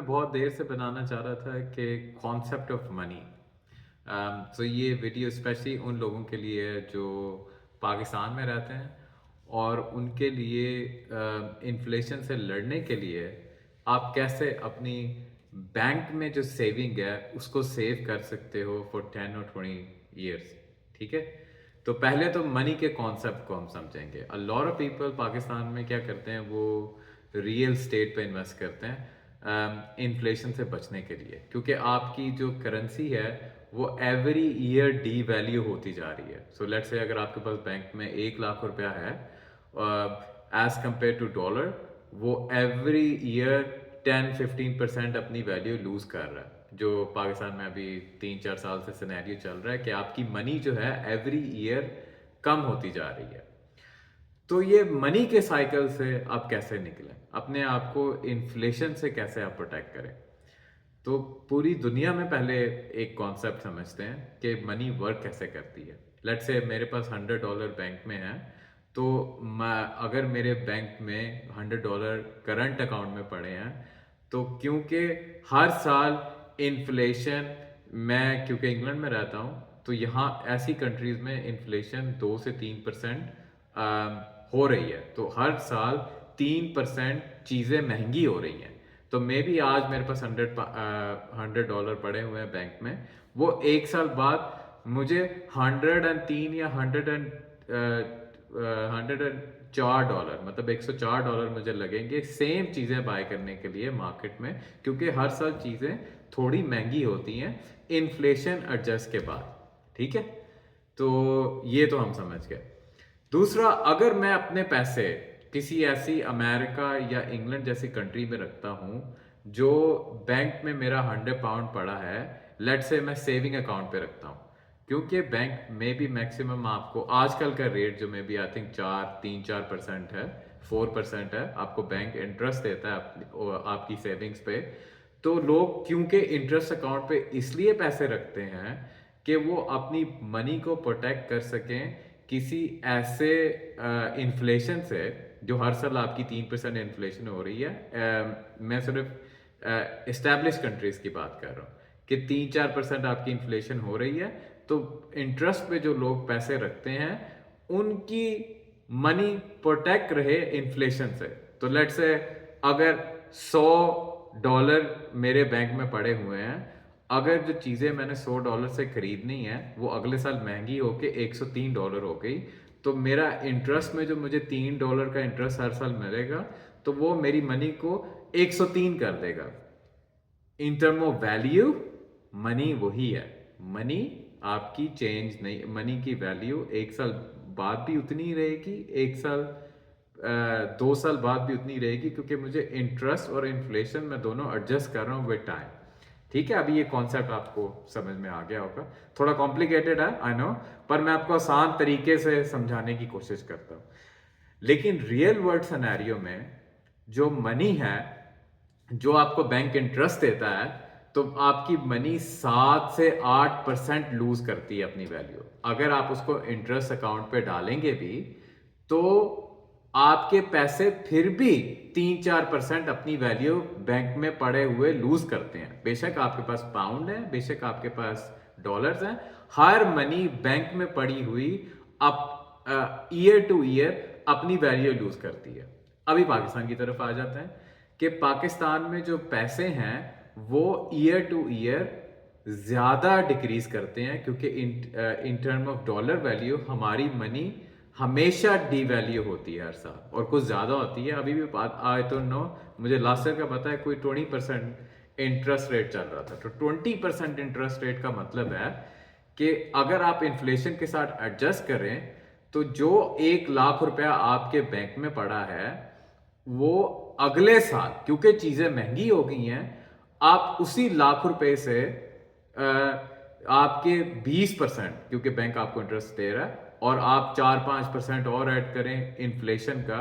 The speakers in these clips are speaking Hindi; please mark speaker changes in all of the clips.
Speaker 1: बहुत देर से बनाना चाह रहा था कि कॉन्सेप्ट ऑफ मनी। तो ये वीडियो स्पेशली उन लोगों के लिए है जो पाकिस्तान में रहते हैं और उनके लिए इन्फ्लेशन से लड़ने के लिए आप कैसे अपनी बैंक में जो सेविंग है उसको सेव कर सकते हो फॉर 10 और 20 ईयर्स। ठीक है, तो पहले तो मनी के कॉन्सेप्ट को हम समझेंगे। A lot of people Pakistan में क्या करते हैं, वो रियल स्टेट पे इन्वेस्ट करते हैं इन्फ्लेशन से बचने के लिए, क्योंकि आपकी जो करेंसी है वो एवरी ईयर डी वैल्यू होती जा रही है। सो लेट्स से अगर आपके पास बैंक में 1 लाख रुपया है एज कंपेयर टू डॉलर, वो एवरी ईयर 10-15% अपनी वैल्यू लूज कर रहा है। जो पाकिस्तान में अभी 3-4 साल से सिनेरियो चल रहा है कि आपकी मनी जो है एवरी ईयर कम होती जा रही है। तो ये मनी के साइकिल से आप कैसे निकलें, अपने आप को इन्फ्लेशन से कैसे आप प्रोटेक्ट करें। तो पूरी दुनिया में पहले एक कॉन्सेप्ट समझते हैं कि मनी वर्क कैसे करती है। लेट्स से मेरे पास $100 बैंक में है, तो मैं अगर मेरे बैंक में $100 करंट अकाउंट में पड़े हैं, तो क्योंकि हर साल इन्फ्लेशन, मैं क्योंकि इंग्लैंड में रहता हूँ तो यहाँ ऐसी कंट्रीज में इन्फ्लेशन 2 से 3% हो रही है, तो हर साल 3% चीज़ें महंगी हो रही हैं। तो मे बी आज मेरे पास $100 पड़े हुए हैं बैंक में, वो एक साल बाद मुझे 103 या 104 डॉलर, मतलब $104 मुझे लगेंगे सेम चीज़ें बाय करने के लिए मार्केट में, क्योंकि हर साल चीज़ें थोड़ी महंगी होती हैं इन्फ्लेशन एडजस्ट के बाद। ठीक है, तो ये तो हम समझ गए। दूसरा, अगर मैं अपने पैसे किसी ऐसी अमेरिका या इंग्लैंड जैसी कंट्री में रखता हूँ जो बैंक में मेरा £100 पड़ा है, लेट से मैं सेविंग अकाउंट पे रखता हूँ, क्योंकि बैंक में भी मैक्सिमम आपको आजकल का रेट जो में भी आई थिंक 3-4% है, 4% है, आपको बैंक इंटरेस्ट देता है आपकी सेविंग्स पे। तो लोग क्योंकि इंटरेस्ट अकाउंट पे इसलिए पैसे रखते हैं कि वो अपनी मनी को प्रोटेक्ट कर सकें किसी ऐसे इन्फ्लेशन से जो हर साल आपकी 3% इन्फ्लेशन हो रही है। मैं सिर्फ इस्टेब्लिश कंट्रीज की बात कर रहा हूँ कि 3-4% आपकी इन्फ्लेशन हो रही है, तो इंटरेस्ट पे जो लोग पैसे रखते हैं उनकी मनी प्रोटेक्ट रहे इन्फ्लेशन से। तो लेट्स से अगर $100 मेरे बैंक में पड़े हुए हैं, अगर जो चीज़ें मैंने $100 से खरीदनी है वो अगले साल महंगी होके $103 हो गई, तो मेरा इंटरेस्ट में जो मुझे $3 का इंटरेस्ट हर साल मिलेगा, तो वो मेरी मनी को 103 कर देगा। In term of value money वही है, मनी आपकी चेंज नहीं, मनी की वैल्यू एक साल बाद भी उतनी ही रहेगी, 1 साल 2 साल बाद भी उतनी रहेगी, क्योंकि मुझे इंटरेस्ट और इन्फ्लेशन मैं दोनों एडजस्ट कर रहा हूँ विद टाइम। ठीक है, अभी ये कॉन्सेप्ट आपको समझ में आ गया होगा। थोड़ा कॉम्प्लिकेटेड है आई नो, पर मैं आपको आसान तरीके से समझाने की कोशिश करता हूँ। लेकिन रियल वर्ल्ड सिनेरियो में जो मनी है, जो आपको बैंक इंटरेस्ट देता है, तो आपकी मनी 7 से 8% लूज करती है अपनी वैल्यू। अगर आप उसको इंटरेस्ट अकाउंट पे डालेंगे भी, तो आपके पैसे फिर भी 3-4% अपनी वैल्यू बैंक में पड़े हुए लूज करते हैं। बेशक आपके पास पाउंड है, बेशक आपके पास डॉलर्स हैं, हर मनी बैंक में पड़ी हुई अब ईयर टू ईयर अपनी वैल्यू लूज करती है। अभी पाकिस्तान की तरफ आ जाते हैं कि पाकिस्तान में जो पैसे हैं वो ईयर टू ईयर ज्यादा डिक्रीज करते हैं, क्योंकि in term of dollar value हमारी मनी हमेशा डी वैल्यू होती है हर साल, और कुछ ज्यादा होती है। अभी भी बात आई तो नो, मुझे लास्ट ईयर का पता है कोई 20% इंटरेस्ट रेट चल रहा था। तो 20% इंटरेस्ट रेट का मतलब है कि अगर आप इन्फ्लेशन के साथ एडजस्ट करें, तो जो 1 लाख रुपया आपके बैंक में पड़ा है, वो अगले साल क्योंकि चीजें महंगी हो गई हैं, आप उसी लाख रुपए से आपके 20%, क्योंकि बैंक आपको इंटरेस्ट दे रहा है, और आप 4-5% और ऐड करें इन्फ्लेशन का,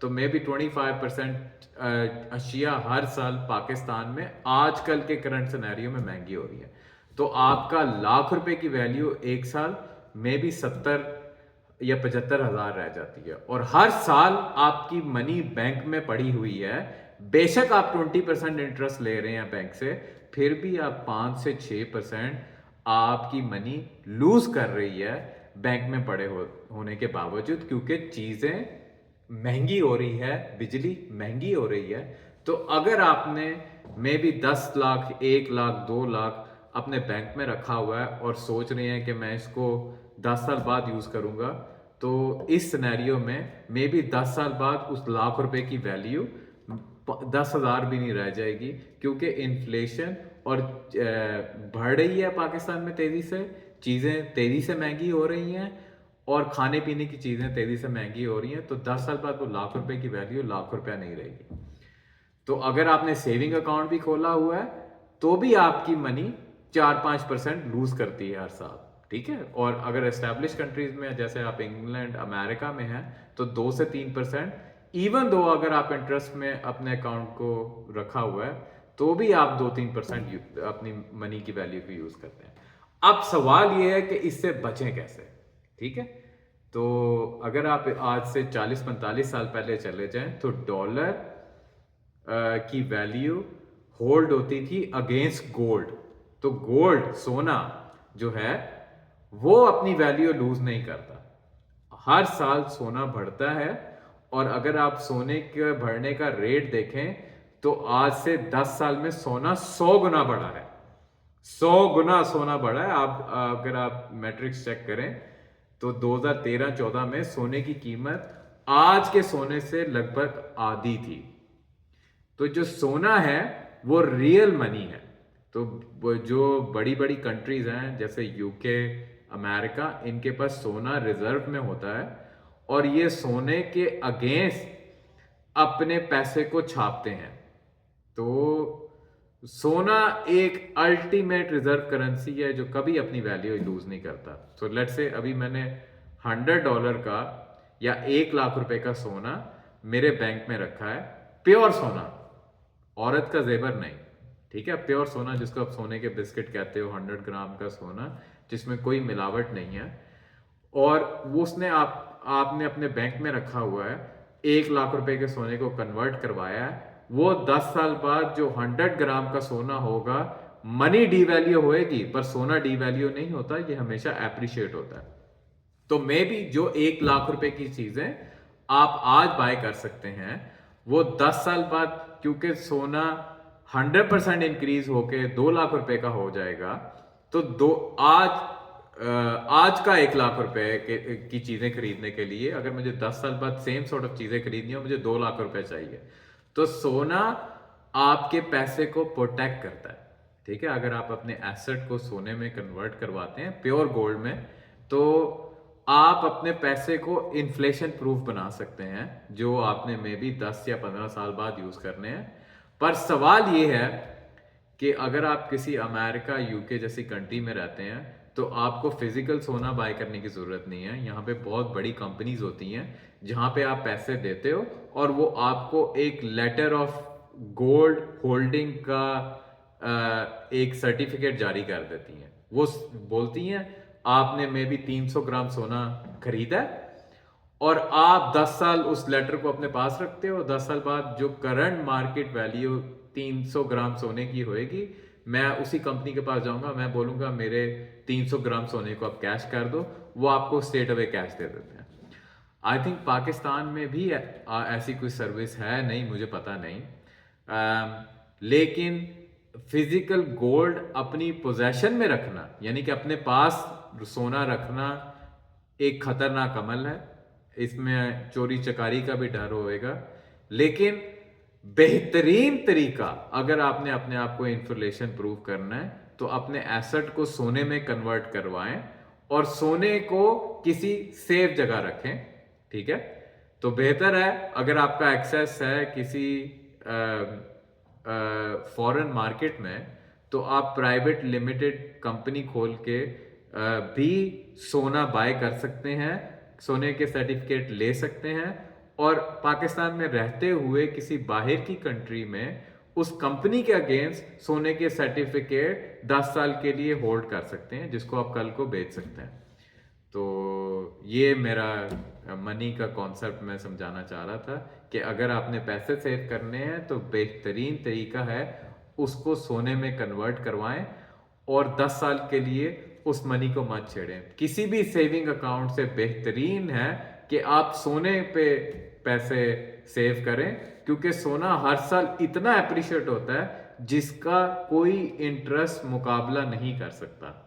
Speaker 1: तो मे बी 25% अशिया हर साल पाकिस्तान में आजकल के करंट सिनेरियो में महंगी हो रही है। तो आपका लाख रुपए की वैल्यू एक साल में भी 70 या 75 हज़ार रह जाती है, और हर साल आपकी मनी बैंक में पड़ी हुई है बेशक आप 20% इंटरेस्ट ले रहे हैं बैंक से, फिर भी आप 5 से 6% आपकी मनी लूज कर रही है बैंक में पड़े होने के बावजूद, क्योंकि चीजें महंगी हो रही है, बिजली महंगी हो रही है। तो अगर आपने मे बी 10 लाख, 1 लाख, 2 लाख अपने बैंक में रखा हुआ है और सोच रहे हैं कि मैं इसको 10 साल बाद यूज करूंगा, तो इस सिनेरियो में मे बी 10 साल बाद उस लाख रुपए की वैल्यू 10,000 भी नहीं रह जाएगी, क्योंकि इन्फ्लेशन और बढ़ रही है पाकिस्तान में तेजी से, चीजें तेजी से महंगी हो रही हैं और खाने पीने की चीजें तेजी से महंगी हो रही हैं। तो 10 साल बाद वो लाख रुपए की वैल्यू लाख रुपया नहीं रहेगी। तो अगर आपने सेविंग अकाउंट भी खोला हुआ है तो भी आपकी मनी 4-5% लूज करती है हर साल, ठीक है। और अगर एस्टेब्लिश कंट्रीज में जैसे आप इंग्लैंड, अमेरिका में हैं, तो 2 से 3%, इवन दो अगर आप इंटरेस्ट में अपने अकाउंट को रखा हुआ है तो भी आप 2-3% अपनी मनी की वैल्यू को यूज करते हैं। अब सवाल यह है कि इससे बचें कैसे, ठीक है। तो अगर आप आज से 40-45 साल पहले चले जाएं तो डॉलर की वैल्यू होल्ड होती थी अगेंस्ट गोल्ड। तो गोल्ड, सोना जो है, वो अपनी वैल्यू लूज नहीं करता, हर साल सोना बढ़ता है। और अगर आप सोने के बढ़ने का रेट देखें तो आज से 10 साल में सोना 100 गुना बढ़ा है, 100 गुना सोना बढ़ा है। आप अगर आप मैट्रिक्स चेक करें तो 2013-14 में सोने की कीमत आज के सोने से लगभग आधी थी। तो जो सोना है वो रियल मनी है। तो जो बड़ी बड़ी कंट्रीज हैं जैसे यूके, अमेरिका, इनके पास सोना रिजर्व में होता है और ये सोने के अगेंस्ट अपने पैसे को छापते हैं। तो सोना एक अल्टीमेट रिजर्व करेंसी है जो कभी अपनी वैल्यू लूज नहीं करता। सो लेट्स से अभी मैंने $100 का या 1 लाख रुपए का सोना मेरे बैंक में रखा है, प्योर सोना, औरत का जेवर नहीं, ठीक है, प्योर सोना जिसको आप सोने के बिस्किट कहते हो, 100 ग्राम का सोना जिसमें कोई मिलावट नहीं है। और वो उसने आपने अपने बैंक में रखा हुआ है, 1 लाख रुपए के सोने को कन्वर्ट करवाया है। वो 10 साल बाद जो 100 ग्राम का सोना होगा, मनी डीवैल्यू होएगी पर सोना डीवैल्यू नहीं होता, ये हमेशा एप्रिशिएट होता है। तो मे बी जो 1 लाख रुपए की चीजें आप आज बाय कर सकते हैं, वो 10 साल बाद, क्योंकि सोना 100% इंक्रीज होके 2 लाख रुपए का हो जाएगा, तो आज का 1 लाख रुपए की चीजें खरीदने के लिए अगर मुझे 10 साल बाद सेम सॉर्ट ऑफ चीजें खरीदनी हो, मुझे 2 लाख रुपए चाहिए। तो सोना आपके पैसे को प्रोटेक्ट करता है, ठीक है। अगर आप अपने एसेट को सोने में कन्वर्ट करवाते हैं, प्योर गोल्ड में, तो आप अपने पैसे को इन्फ्लेशन प्रूफ बना सकते हैं, जो आपने मे बी 10 या 15 साल बाद यूज करने हैं। पर सवाल ये है कि अगर आप किसी अमेरिका, यूके जैसी कंट्री में रहते हैं तो आपको फिजिकल सोना बाय करने की जरूरत नहीं है। यहाँ पे बहुत बड़ी कंपनीज होती हैं जहाँ पे आप पैसे देते हो और वो आपको एक लेटर ऑफ गोल्ड होल्डिंग का एक सर्टिफिकेट जारी कर देती हैं। वो बोलती हैं आपने मे बी 300 ग्राम सोना खरीदा है और आप 10 साल उस लेटर को अपने पास रखते हो। 10 साल बाद जो करंट मार्केट वैल्यू 300 ग्राम सोने की होएगी, मैं उसी कंपनी के पास जाऊंगा, मैं बोलूंगा मेरे 300 ग्राम सोने को आप कैश कर दो, वो आपको स्ट्रेट अवे कैश दे देते हैं। आई थिंक पाकिस्तान में भी ऐसी कोई सर्विस है, नहीं मुझे पता नहीं। लेकिन फिजिकल गोल्ड अपनी पोजेशन में रखना, यानी कि अपने पास सोना रखना, एक खतरनाक अमल है। इसमें चोरी चकारी का भी डर होएगा। लेकिन बेहतरीन तरीका, अगर आपने अपने आप को इन्फ्लेशन प्रूफ करना है, तो अपने एसेट को सोने में कन्वर्ट करवाएं और सोने को किसी सेफ जगह रखें, ठीक है। तो बेहतर है अगर आपका एक्सेस है किसी फॉरेन मार्केट में, तो आप प्राइवेट लिमिटेड कंपनी खोल के भी सोना बाय कर सकते हैं, सोने के सर्टिफिकेट ले सकते हैं और पाकिस्तान में रहते हुए किसी बाहर की कंट्री में उस कंपनी के अगेंस्ट सोने के सर्टिफिकेट 10 साल के लिए होल्ड कर सकते हैं, जिसको आप कल को बेच सकते हैं। तो ये मेरा मनी का कॉन्सेप्ट मैं समझाना चाह रहा था कि अगर आपने पैसे सेव करने हैं तो बेहतरीन तरीका है उसको सोने में कन्वर्ट करवाएं और 10 साल के लिए उस मनी को मत छेड़ें। किसी भी सेविंग अकाउंट से बेहतरीन है कि आप सोने पे पैसे सेव करें, क्योंकि सोना हर साल इतना अप्रिशिएट होता है जिसका कोई इंटरेस्ट मुकाबला नहीं कर सकता।